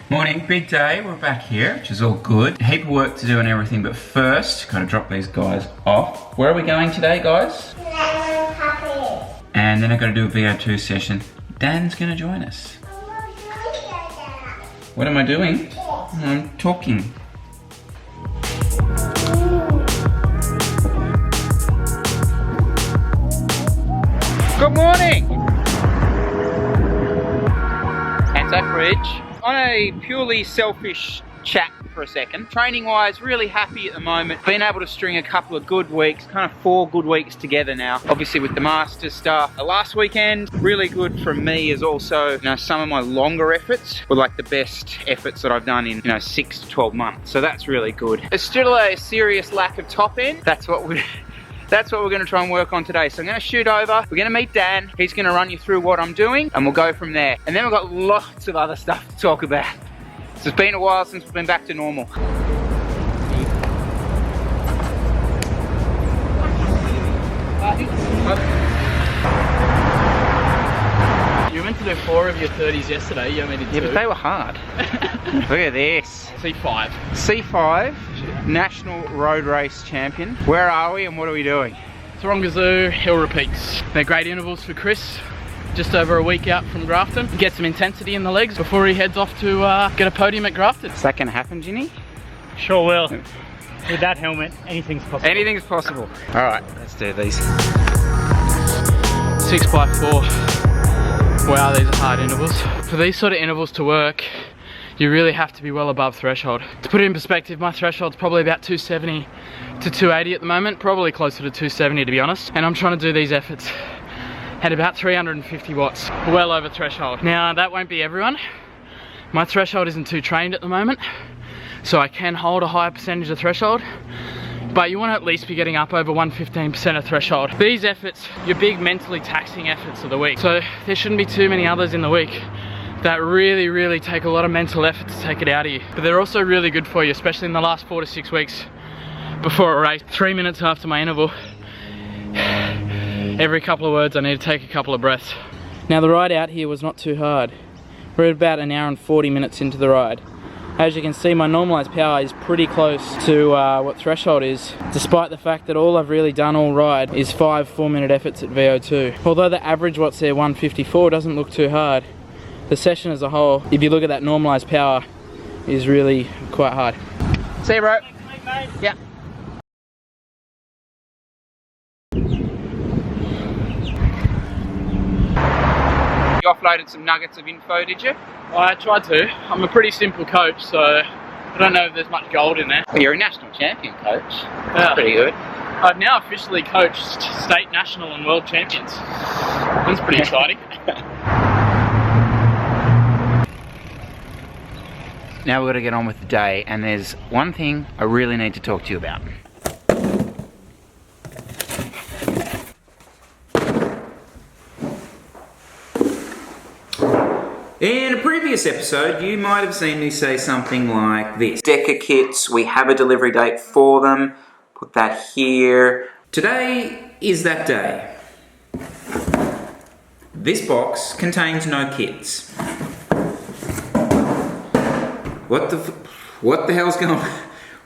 Morning, big day, we're back here, which is all good. A heap of work to do and everything, but first, gotta drop these guys off. Where are we going today, guys? And then I've got to do a VO2 session. Dan's gonna join us. What am I doing? I'm talking. Good morning! Hands up, Bridge. On a purely selfish chat for a second, training wise, really happy at the moment. Been able to string a couple of good weeks, kind of 4 good weeks together now. Obviously with the Masters stuff. The last weekend, really good from me is also, some of my longer efforts were like the best efforts that I've done in, 6 to 12 months. So that's really good. There's still a serious lack of top end. That's what we're going to try and work on today. So I'm going to shoot over, we're going to meet Dan, he's going to run you through what I'm doing, and we'll go from there. And then we've got lots of other stuff to talk about. So it's been a while since we've been back to normal. You were meant to do 4 of your 30s yesterday, you only did 2. Yeah, but they were hard. Look at this. C5. C5, National Road Race Champion. Where are we and what are we doing? Tarongazoo Hill Repeats. They're great intervals for Chris. Just over a week out from Grafton. Get some intensity in the legs before he heads off to get a podium at Grafton. Is that going to happen, Ginny? Sure will. With that helmet, anything's possible. Anything's possible. All right, let's do these. 6x4. Wow, these are hard intervals. For these sort of intervals to work, you really have to be well above threshold. To put it in perspective, my threshold's probably about 270 to 280 at the moment, probably closer to 270 to be honest. And I'm trying to do these efforts at about 350 watts, well over threshold. Now, that won't be everyone. My threshold isn't too trained at the moment, so I can hold a higher percentage of threshold, but you want to at least be getting up over 115% of threshold. These efforts, your big mentally taxing efforts of the week. So there shouldn't be too many others in the week that really take a lot of mental effort to take it out of you. But they're also really good for you, especially in the last 4 to 6 weeks before a race. 3 minutes after my interval, every couple of words I need to take a couple of breaths. Now the ride out here was not too hard. We're at about an hour and 40 minutes into the ride. As you can see, my normalized power is pretty close to what threshold is, despite the fact that all I've really done all ride is 5 4-minute efforts at VO2. Although the average watts there, 154, doesn't look too hard, the session as a whole, if you look at that normalized power, is really quite hard. See you, bro. Thanks, mate. Yeah. You offloaded some nuggets of info, did you? I tried to. I'm a pretty simple coach, so I don't know if there's much gold in there. Well, you're a national champion, coach. That's Yeah. pretty good. I've now officially coached state, national and world champions. That's pretty exciting. Now we've got to get on with the day, and there's one thing I really need to talk to you about. In a previous episode, you might have seen me say something like this. Deca kits, we have a delivery date for them. Put that here. Today is that day. This box contains no kits. What the hell's going on?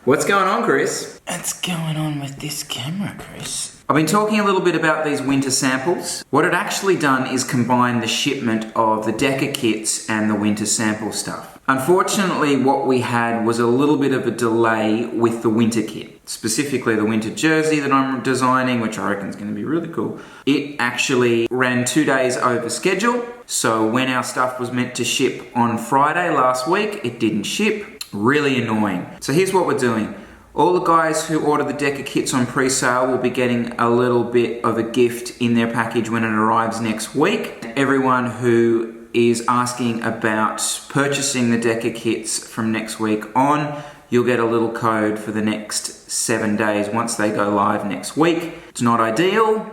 What's going on, Chris? What's going on with this camera, Chris? I've been talking a little bit about these winter samples. What it actually done is combine the shipment of the Deca kits and the winter sample stuff. Unfortunately, what we had was a little bit of a delay with the winter kit. Specifically the winter jersey that I'm designing, which I reckon is going to be really cool. It actually ran 2 days over schedule. So when our stuff was meant to ship on Friday last week, it didn't ship. Really annoying. So here's what we're doing. All the guys who order the Deca kits on pre-sale will be getting a little bit of a gift in their package when it arrives next week. Everyone who is asking about purchasing the Deca kits from next week on, you'll get a little code for the next 7 days once they go live next week. It's not ideal,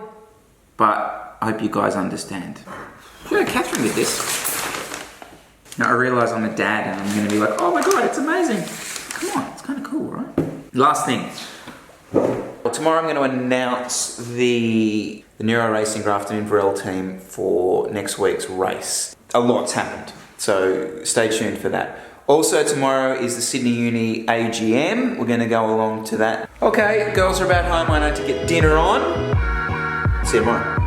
but I hope you guys understand. Yeah, Catherine did this. Now I realise I'm a dad and I'm going to be like, oh my god, it's amazing. Come on, it's kind of cool, right? Last thing. Tomorrow I'm going to announce the Neuro Racing Grafton Inverell team for next week's race. A lot's happened, so stay tuned for that. Also tomorrow is the Sydney Uni AGM. We're going to go along to that. Okay, girls are about home. I need to get dinner on. See you tomorrow.